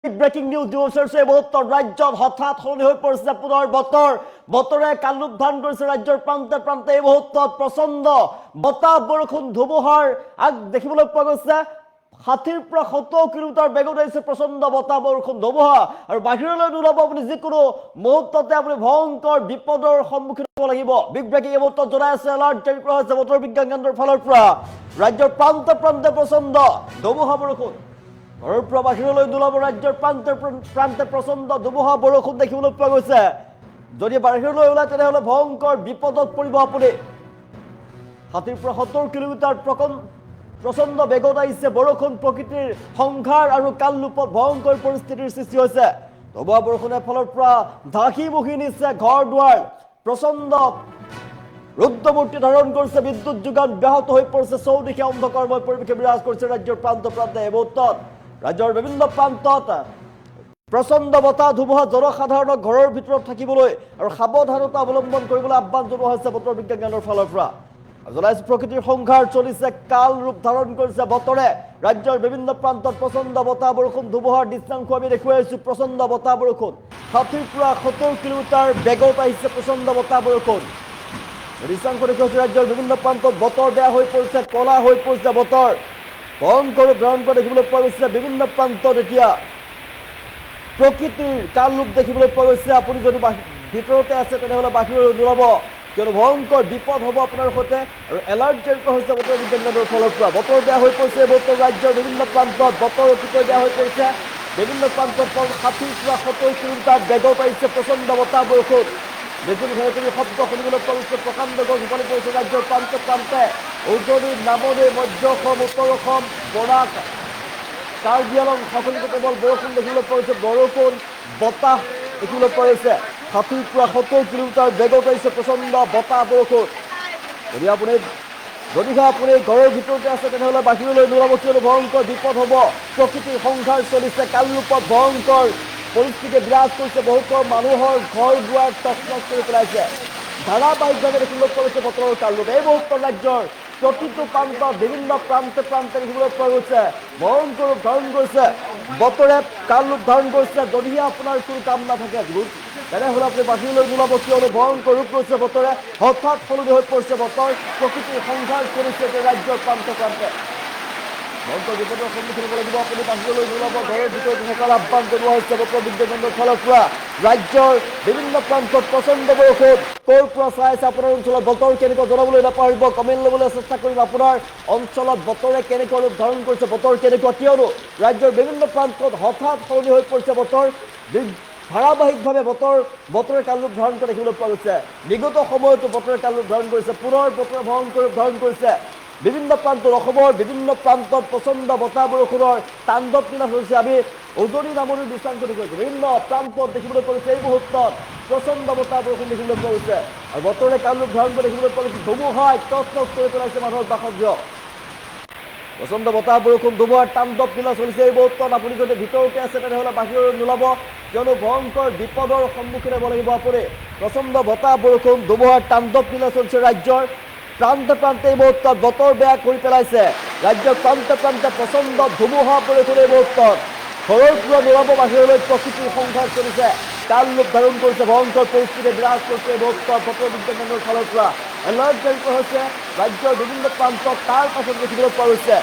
Breaking news দিৱসৰ মুহূৰ্তত ৰাজ্যত হঠাৎ সলনি হৈ পৰিছে পুনৰ বতৰে কালৰূপ ধাৰণ কৰিছে ৰাজ্যৰ প্ৰান্তে প্ৰান্তে এই মুহূৰ্তত প্ৰচণ্ড বতাহ বৰষুণ ধুমুহাৰ আগ দেখিবলৈ পোৱা গৈছে 60 পৰা 70 কিলোমিটাৰ বেগত আহিছে প্ৰচণ্ড বতাহ বৰষুণ ধুমুহা আৰু বাহিৰলৈ নোলাব আপুনি যিকোনো মুহূৰ্ততে আপুনি ভয়ংকৰ বিপদৰ সন্মুখীন হ'ব লাগিব বিগ ব্ৰেকিং এই মুহূৰ্তত জনাই আছে এলাৰ্ট জাৰি কৰা হৈছে বতৰ বিজ্ঞান কেন্দ্ৰৰ ফালৰ পৰা ৰাজ্যৰ প্ৰান্তে প্ৰান্তে প্ৰচণ্ড ধুমুহা বৰষুণ ঘৰৰ পৰা বাহিৰলৈ নোলাব ৰাজ্যৰ প্ৰান্তে প্ৰচণ্ড ধুমুহা বৰষুণ দেখিবলৈ পোৱা গৈছে যদি বাহিৰলৈ ওলাই তেনেহ'লে ভয়ংকৰ বিপদত পৰিব আপুনি 60 পৰা 70 কিলোমিটাৰ প্ৰচণ্ড বেগত আহিছে বৰষুণ প্ৰকৃতিৰ সংঘাৰ আৰু কালৰূপত ভয়ংকৰ পৰিস্থিতিৰ সৃষ্টি হৈছে ধুমুহা বৰষুণৰ ফলৰ পৰা ঢাকি মুহি নিছে ঘৰ দুৱাৰ প্ৰচণ্ড ৰুদ্ৰমূৰ্তি ধাৰণ কৰিছে বিদ্যুৎ যোগান ব্যাহত হৈ পৰিছে চৌদিশে অন্ধকাৰময় পৰিৱেশে বিৰাজ কৰিছে ৰাজ্যৰ প্ৰান্তে প্ৰান্তে এই মুহূৰ্তত ৰাজ্যৰ বিভিন্ন প্ৰান্তত প্ৰচণ্ড বতাহ ধুমুহা জনসাধাৰণক ঘৰৰ ভিতৰত থাকিবলৈ আৰু সাৱধানতা অৱলম্বন কৰিবলৈ আহ্বান জনোৱা হৈছে বতৰ বিজ্ঞান কেন্দ্ৰৰ ফালৰ পৰা জনাইছে প্ৰকৃতিৰ সংঘাৰ চলিছে কাল ৰূপ ধাৰণ কৰিছে বতৰে ৰাজ্যৰ বিভিন্ন প্ৰান্তত প্ৰচণ্ড বতাহ বৰষুণ ধুমুহাৰ দৃশ্যাংশ আমি দেখুৱাই আছো প্ৰচণ্ড বতাহ বৰষুণ 60 পৰা 70 কিলোমিটাৰ বেগত আহিছে প্ৰচণ্ড বতাহ বৰষুণ দৃশ্যাংশ দেখুৱাইছে ৰাজ্যৰ বিভিন্ন প্ৰান্তত বতৰ বেয়া হৈ পৰিছে কলা হৈ পৰিছে বতৰ ভয়ংকৰ ধাৰণ কৰা দেখিবলৈ পোৱা গৈছে বিভিন্ন প্ৰান্তত এতিয়া প্ৰকৃতিৰ কাল ৰূপ দেখিবলৈ পোৱা গৈছে আপুনি যদি ভিতৰতে আছে তেনেহ'লে বাহিৰলৈ নোলাব কিয়নো ভয়ংকৰ বিপদ হ'ব আপোনাৰ সৈতে আৰু এলাৰ্ট জাৰি কৰা হৈছে বতৰ বিজ্ঞান কেন্দ্ৰৰ ফালৰ পৰা বতৰ বেয়া হৈ পৰিছে বতৰ ৰাজ্যৰ বিভিন্ন প্ৰান্তত বতৰ অতিকৈ বেয়া হৈ পৰিছে বিভিন্ন প্ৰান্তত 60 পৰা 70 কিলোমিটাৰ বেগত আহিছে প্ৰচণ্ড বতাহ বৰষুণ বিজুলী ঢেৰেকনিৰ শব্দ শুনিবলৈ পোৱা গৈছে প্ৰকাণ্ড গছ গছনি পৰিছে ৰাজ্যৰ প্ৰান্তে প্ৰান্তে উজনি নামনি মধ্য অসম উত্তৰ অসম বৰাক কাৰ্বি আংলং সকলোতে কেৱল বৰষুণ দেখিবলৈ পোৱা গৈছে বৰষুণ বতাহ দেখিবলৈ পোৱা গৈছে 60 পৰা 70 কিলোমিটাৰ বেগত আহিছে প্ৰচণ্ড বতাহ বৰষুণ যদিহে আপুনি ঘৰৰ ভিতৰতে আছে তেনেহ'লে বাহিৰলৈ নোলাব কিয়নো ভয়ংকৰ বিপদ হ'ব প্ৰকৃতিৰ সংঘাৰ চলিছে কালৰূপত ভয়ংকৰ পৰিস্থিতি বিৰাজ কৰিছে বহুতো মানুহৰ ঘৰ দুৱাৰ তছনছ কৰি পেলাইছে ধাৰাবাহিকভাৱে দেখিবলৈ পোৱা গৈছে বতৰৰ কালৰূপ এই মুহূৰ্তত ৰাজ্যৰ প্ৰতিটো প্ৰান্ত বিভিন্ন প্ৰান্তে প্ৰান্তে দেখিবলৈ পোৱা গৈছে ভয়ংকৰ ৰূপ ধাৰণ কৰিছে বতৰে কালৰূপ ধাৰণ কৰিছে যদিহে আপোনাৰ কোনো কাম নাথাকে তেনেহ'লে আপুনি বাহিৰলৈ নোলাব কিয়নো ভয়ংকৰ ৰূপ লৈছে বতৰে হঠাৎ সলনি হৈ পৰিছে বতৰ প্ৰকৃতিৰ সংঘাৰ চলিছে ৰাজ্যৰ প্ৰান্তে প্ৰান্তে ভয়ংকৰ বিপদৰ সন্মুখীন হ'ব লাগিব আপুনি বাহিৰলৈ নোলাব ঘৰৰ ভিতৰত থকাৰ আহ্বান জনোৱা হৈছে বতৰ বিজ্ঞান কেন্দ্ৰৰ ফালৰ পৰা ৰাজ্যৰ বিভিন্ন প্ৰান্তত প্ৰচণ্ড বৰষুণ ক'ৰ পৰা চাই আছে আপোনাৰ অঞ্চলত বতৰ কেনেকুৱা জনাবলৈ নাপাহৰিব কমেণ্ট ল'বলৈ চেষ্টা কৰিম আপোনাৰ অঞ্চলত বতৰে কেনেকুৱা ৰূপ ধাৰণ কৰিছে বতৰ কেনেকুৱা কিয়নো ৰাজ্যৰ বিভিন্ন প্ৰান্তত হঠাৎ সলনি হৈ পৰিছে বতৰ ধাৰাবাহিকভাৱে বতৰে কালৰূপ ধাৰণ কৰা দেখিবলৈ পোৱা গৈছে বিগত সময়তো বতৰে কালৰূপ ধাৰণ কৰিছে পুনৰ বতৰে ভয়ংকৰ ৰূপ ধাৰণ কৰিছে বিভিন্ন প্ৰান্তত অসমৰ বিভিন্ন প্ৰান্তত প্ৰচণ্ড বতাহ বৰষুণৰ তাণ্ডৱ লীলা হৈছে আমি উজনি নামনিৰ দৃশ্যাংশ দেখুৱাইছোঁ বিভিন্ন প্ৰান্তত দেখিবলৈ পোৱা গৈছে এই মুহূৰ্তত প্ৰচণ্ড বতাহ বৰষুণ দেখিবলৈ পোৱা গৈছে আৰু বতৰে কালৰূপ ধাৰণ কৰি দেখিবলৈ পোৱা গৈছে ধুমুহাই তছনছ কৰি পেলাইছে মানুহৰ বাসগৃহ প্ৰচণ্ড বতাহ বৰষুণ ধুমুহাৰ তাণ্ডৱ লীলা চলিছে এই মুহূৰ্তত আপুনি যদি ভিতৰতে আছে তেনেহ'লে বাহিৰলৈ নোলাব কিয়নো ভয়ংকৰ বিপদৰ সন্মুখীন হ'ব লাগিব আপুনি প্ৰচণ্ড বতাহ বৰষুণ ধুমুহাৰ তাণ্ডৱ লীলা চলিছে ৰাজ্যৰ প্ৰান্তে প্ৰান্তে এই মুহূৰ্তত বতৰ বেয়া কৰি পেলাইছে ৰাজ্যৰ প্ৰান্তে প্ৰান্তে প্ৰচণ্ড ধুমুহা বৰষুণ এই মুহূৰ্তত ঘৰৰ পৰা নোলাব বাহিৰলৈ প্ৰকৃতিৰ সংঘাৰ চলিছে কাল ৰূপ ধাৰণ কৰিছে ভয়ংকৰ পৰিস্থিতি বিৰাজ কৰিছে এই মুহূৰ্তত বতৰ বিজ্ঞান কেন্দ্ৰৰ ফালৰ পৰা এলাৰ্ট জাৰি কৰা হৈছে ৰাজ্যৰ বিভিন্ন প্ৰান্তত তাৰ পাছত দেখিবলৈ পোৱা গৈছে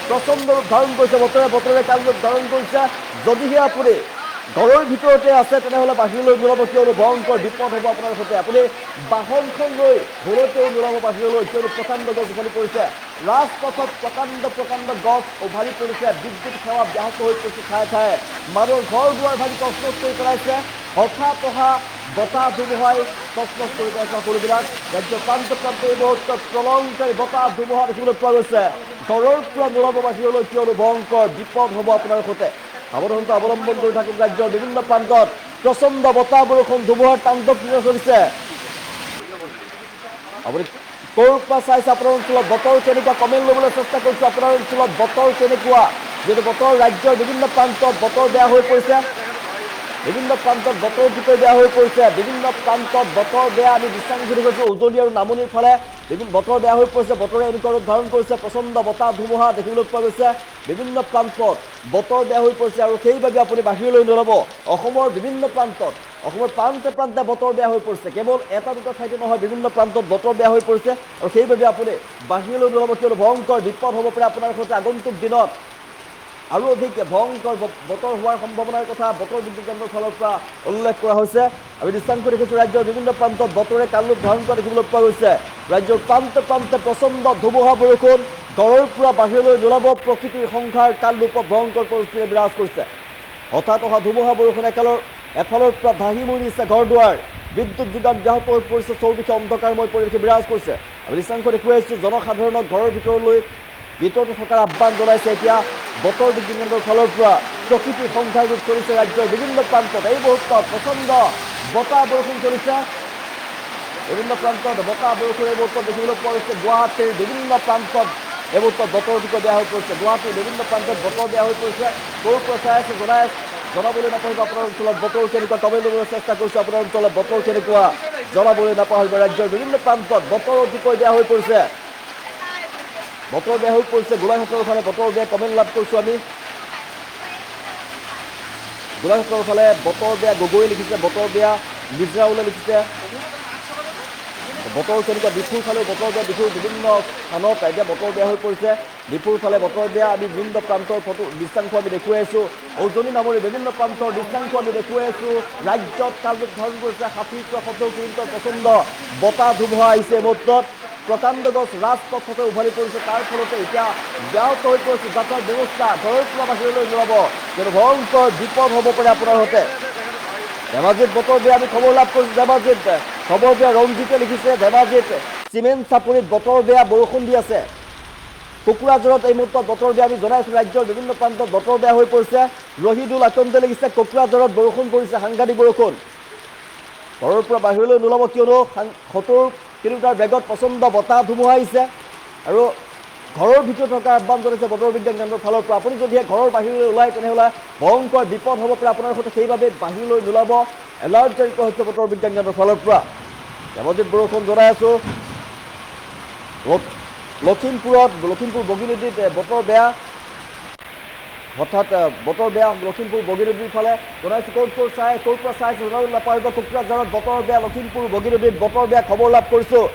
প্ৰচণ্ড ৰূপ ধাৰণ কৰিছে বতৰে কাল ৰূপ ধাৰণ কৰিছে যদিহে আপুনি ঘৰৰ ভিতৰতে আছে তেনেহ'লে বাহিৰলৈ নোলাব কিয়নো ভয়ংকৰ বিপদ হ'ব আপোনাৰ সৈতে আপুনি বাহনখন লৈ ঘৰতেও নোলাব বাহিৰলৈ কিয়নো প্ৰকাণ্ড গছ উভালি পৰিছে ৰাজপথত প্ৰকাণ্ড গছ উভালি পৰিছে বিদ্যুৎ সেৱা ব্যাহত হৈ পৰিছে ঠায়ে ঠায়ে মানুহৰ ঘৰ দুৱাৰ ভাঙি তছনছ কৰি পেলাইছে হঠাৎ অহা বতাহ ধুমুহাই তছনছ কৰি পেলাইছে সকলোবিলাক ৰাজ্যৰ প্ৰান্তে প্ৰান্তে এই মুহূৰ্তত প্ৰলংকাৰী বতাহ ধুমুহা দেখিবলৈ পোৱা গৈছে ঘৰৰ পৰা নোলাব বাহিৰলৈ কিয়নো ভয়ংকৰ বিপদ হ'ব আপোনাৰ সৈতে সাৱধানতা অৱলম্বন কৰি থাকক ৰাজ্যৰ বিভিন্ন প্ৰান্তত প্ৰচণ্ড বতাহ বৰষুণ ধুমুহাৰ তাণ্ডৱ লীলা চলিছে আপুনি ক'ৰ পৰা চাইছে আপোনাৰ অঞ্চলত বতৰ কেনেকুৱা কমেণ্ট ল'বলৈ চেষ্টা কৰিছোঁ আপোনাৰ অঞ্চলত বতৰ কেনেকুৱা যিহেতু বতৰ ৰাজ্যৰ বিভিন্ন প্ৰান্তত বতৰ বেয়া হৈ পৰিছে বিভিন্ন প্ৰান্তত বতৰ গোটেই বেয়া হৈ পৰিছে বিভিন্ন প্ৰান্তত বতৰ বেয়া আমি দৃশ্যাংশ দেখুৱাইছোঁ উজনি আৰু নামনিৰ ফালে বিভিন্ন বতৰ বেয়া হৈ পৰিছে, বতৰে এনেকুৱা ৰূপ ধাৰণ কৰিছে, প্ৰচণ্ড বতাহ ধুমুহা দেখিবলৈ পোৱা গৈছে। বিভিন্ন প্ৰান্তত বতৰ বেয়া হৈ পৰিছে আৰু সেইবাবে আপুনি বাহিৰলৈ নোলাব। অসমৰ বিভিন্ন প্ৰান্তত, অসমৰ প্ৰান্তে প্ৰান্তে বতৰ বেয়া হৈ পৰিছে। কেৱল এটা দুটা ঠাইতে নহয়, বিভিন্ন প্ৰান্তত বতৰ বেয়া হৈ পৰিছে আৰু সেইবাবে আপুনি বাহিৰলৈ নোলাব, কিয়নো ভয়ংকৰ বিপদ হ'ব পাৰে আপোনাৰ সৈতে আগন্তুক দিনত। আৰু অধিক ভয়ংকৰ বতৰ হোৱাৰ সম্ভাৱনাৰ কথা বতৰ বিজ্ঞান কেন্দ্ৰৰ ফালৰ পৰা উল্লেখ কৰা হৈছে। আমি দৃষ্টান্ত দেখিছোঁ ৰাজ্যৰ বিভিন্ন প্ৰান্তত বতৰে কালৰূপ ধাৰণ কৰা দেখিবলৈ পোৱা গৈছে। ৰাজ্যৰ প্ৰান্তে প্ৰান্তে প্ৰচণ্ড ধুমুহা বৰষুণ, ঘৰৰ পৰা বাহিৰলৈ নোলাব, প্ৰকৃতিৰ সংসাৰ কালৰূপত ভয়ংকৰ পৰিস্থিতিৰে বিৰাজ কৰিছে। হঠাৎ অহা ধুমুহা বৰষুণ এফালৰ পৰা ধাহি মৰিছে ঘৰ দুৱাৰ, বিদ্যুৎ যোগান ব্যাহত হৈ পৰিছে, চৌদিশে অন্ধকাৰময় পৰিৱেশে বিৰাজ কৰিছে। আমি দৃষ্টান্ত দেখুৱাইছোঁ জনসাধাৰণক ঘৰৰ ভিতৰতে থকাৰ আহ্বান জনাইছে এতিয়া বতৰ বিজ্ঞান কেন্দ্ৰৰ ফালৰ পৰা। প্ৰকৃতিৰ সংসাৰ ৰূপ চলিছে ৰাজ্যৰ বিভিন্ন প্ৰান্তত। এই মুহূৰ্তত প্ৰচণ্ড বতাহ বৰষুণ চলিছে, বিভিন্ন প্ৰান্তত বতাহ বৰষুণ এই মুহূৰ্তত দেখিবলৈ পোৱা গৈছে। গুৱাহাটীৰ বিভিন্ন প্ৰান্তত এই মুহূৰ্তত বতৰ বিষয়ে বেয়া হৈ পৰিছে। গুৱাহাটীৰ বিভিন্ন প্ৰান্তত বতৰ বেয়া হৈ পৰিছে। ক'ৰ পৰা চাই আছে জনাবলৈ নাপাহৰিব। আপোনাৰ অঞ্চলত বতৰ কেনেকুৱা কমেণ্ট ল'বলৈ চেষ্টা কৰিছোঁ। আপোনাৰ অঞ্চলত বতৰ কেনেকুৱা জনাবলৈ নাপাহৰিব। ৰাজ্যৰ বিভিন্ন প্ৰান্তত বতৰ অতিকৈ বেয়া হৈ পৰিছে। বতৰ বেয়া হৈ পৰিছে। গোলাঘাটৰ ফালে বতৰ বেয়া কমেণ্ট লাভ কৰিছোঁ আমি। গোলাঘাটৰ ফালে বতৰ বেয়া গগৈ লিখিছে, বতৰ বেয়া মিজৰাউলে লিখিছে। বতৰ কেনেকুৱা ডিফুৰ ফালেও বতৰ বেয়া, ডিফুৰ বিভিন্ন স্থানত এতিয়া বতৰ বেয়া হৈ পৰিছে। ডিফুৰ ফালে বতৰ বেয়া, আমি বিভিন্ন প্ৰান্তৰ ফটো দৃশ্যাংশ আমি দেখুৱাই আছোঁ। উজনি নামৰি বিভিন্ন প্ৰান্তৰ দৃশ্যাংশ আমি দেখুৱাই আছোঁ। ৰাজ্যত কালৰূপ ধাৰণ কৰিছে 60 পৰা 70 কিলোমিটাৰ প্ৰচণ্ড বতাহ ধুমুহা আহিছে। এই মুহূৰ্তত প্ৰকাণ্ড গছ ৰাজপথতে উভালি পৰিছে। তাৰ ফলতে এতিয়া ব্যাহত হৈ পৰিছে যাতায়াত ব্যৱস্থা। ঘৰৰ পৰা বাহিৰলৈ নোলাব, কিন্তু ভয়ংকৰ বিপদ হ'ব পাৰে আপোনাৰ সৈতে। ধেমাজিত বতৰ বেয়া, আমি খবৰ লাভ কৰিছোঁ। ধেমাজিত খবৰ বেয়া, ৰঞ্জিতে লিখিছে। ধেমাজিত চিমেণ্ট চাপৰিত বতৰ বেয়া, বৰষুণ দি আছে। কোকৰাঝাৰত এই মুহূৰ্তত বতৰ বেয়া, আমি জনাইছোঁ ৰাজ্যৰ বিভিন্ন প্ৰান্তত বতৰ বেয়া হৈ পৰিছে। ৰহিদুল আতন্তে লিখিছে কোকৰাঝাৰত বৰষুণ পৰিছে, সাংঘাতিক বৰষুণ। ঘৰৰ পৰা বাহিৰলৈ নোলাব, কিয়নো 70 কিলোমিটাৰ বেগত প্ৰচণ্ড বতাহ ধুমুহা আহিছে আৰু ঘৰৰ ভিতৰত থকা আহ্বান জনাইছে বতৰ বিজ্ঞান কেন্দ্ৰৰ ফালৰ পৰা। আপুনি যদিহে ঘৰৰ বাহিৰলৈ ওলায় তেনেহ'লে ভয়ংকৰ বিপদ হ'ব পাৰে আপোনাৰ সৈতে, সেইবাবে বাহিৰলৈ নোলাব, এলাৰ্ট জাৰি কৰা হৈছে বতৰ বিজ্ঞান কেন্দ্ৰৰ ফালৰ পৰা। ধেমাজিত বৰষুণ জনাই আছোঁ। লখিমপুৰ বগীনদীত বতৰ বেয়া, হঠাৎ বতৰ বেয়া লখিমপুৰ বগীনদীৰ ফালে জনাইছোঁ। ক'ৰ পৰা চাই জনাবলৈ নাপাহৰিব। কোকৰাঝাৰত বতৰ বেয়া, লখিমপুৰ বগীনদীত বতৰ বেয়া খবৰ লাভ কৰিছোঁ।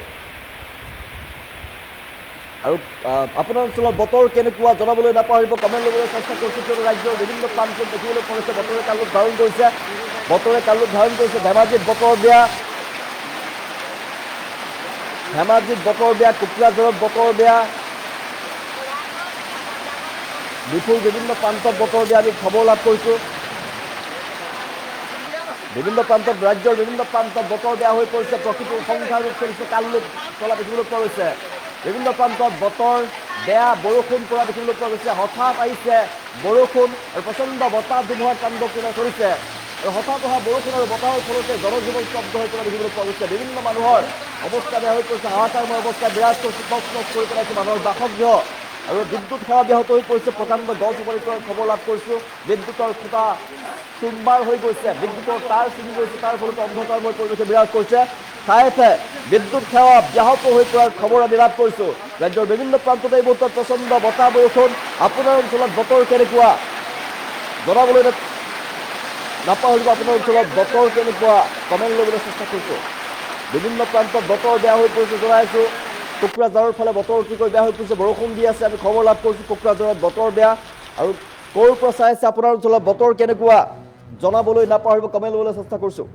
আৰু আপোনাৰ অঞ্চলত বতৰ কেনেকুৱা জনাবলৈ নাপাহৰিব, কমেণ্ট ল'বলৈ চেষ্টা কৰিছোঁ। কিয়নো ৰাজ্যৰ বিভিন্ন প্ৰান্তত দেখিবলৈ পোৱা গৈছে বতৰে কালৰূপ ধাৰণ কৰিছে। ধেমাজিত বতৰ বেয়া, কোকৰাঝাৰত বতৰ বেয়া, ডিফুৰ বিভিন্ন প্ৰান্তত বতৰ বেয়া, আমি খবৰ লাভ কৰিছোঁ। ৰাজ্যৰ বিভিন্ন প্ৰান্তত বতৰ বেয়া হৈ পৰিছে। প্ৰকৃতিৰ সংসাৰ ৰূপ চলিছে, কালৰূপ চলা দেখিবলৈ পোৱা গৈছে। বিভিন্ন প্ৰান্তত বতৰ বেয়া, বৰষুণ পৰা দেখিবলৈ পোৱা গৈছে। হঠাৎ আহিছে বৰষুণ আৰু প্ৰচণ্ড বতাহ ধুমুহাৰ তাণ্ডৱ চলিছে। আৰু হঠাৎ অহা বৰষুণ আৰু বতাহৰ ফলতে জনজীৱন স্তব্ধ হৈ পৰা দেখিবলৈ পোৱা গৈছে। বিভিন্ন মানুহৰ অৱস্থা বেয়া হৈ পৰিছে, হাহাকাৰময় অৱস্থা বিৰাজ কৰিছে, তছনছ কৰি পেলাইছে মানুহৰ বাসগৃহ। আৰু বিদ্যুৎ সেৱা ব্যাহত হৈ পৰিছে। প্ৰকাণ্ড গছ উভালি পৰাৰ খবৰ লাভ কৰিছোঁ। বিদ্যুতৰ খুঁটা চুম্বাৰ হৈ গৈছে, বিদ্যুতৰ তাঁৰ ছিঙি গৈছে, তাৰ ফলতে অন্ধকাৰময় পৰিৱেশে বিৰাজ কৰিছে। ঠায়ে ঠায়ে বিদ্যুৎ সেৱা ব্যাহত হৈ পৰাৰ খবৰ আমি লাভ কৰিছোঁ। ৰাজ্যৰ বিভিন্ন প্ৰান্তত এই মুহূৰ্তত প্ৰচণ্ড বতাহ বৰষুণ। আপোনাৰ অঞ্চলত বতৰ কেনেকুৱা জনাবলৈ নাপাহৰিব। আপোনাৰ অঞ্চলত বতৰ কেনেকুৱা কমেণ্ট ল'বলৈ চেষ্টা কৰিছোঁ। বিভিন্ন প্ৰান্তত বতৰ বেয়া হৈ পৰিছে জনাইছোঁ। কোকৰাঝাৰৰ ফালে বতৰ অতিকৈ বেয়া হৈ পৰিছে, বৰষুণ দি আছে, আমি খবৰ লাভ কৰিছোঁ। কোকৰাঝাৰত বতৰ বেয়া। আৰু ক'ৰ পৰা চাই আছে আপোনাৰ অঞ্চলত বতৰ কেনেকুৱা জনাবলৈ নাপাহৰিব, কমেণ্ট ল'বলৈ চেষ্টা কৰিছোঁ।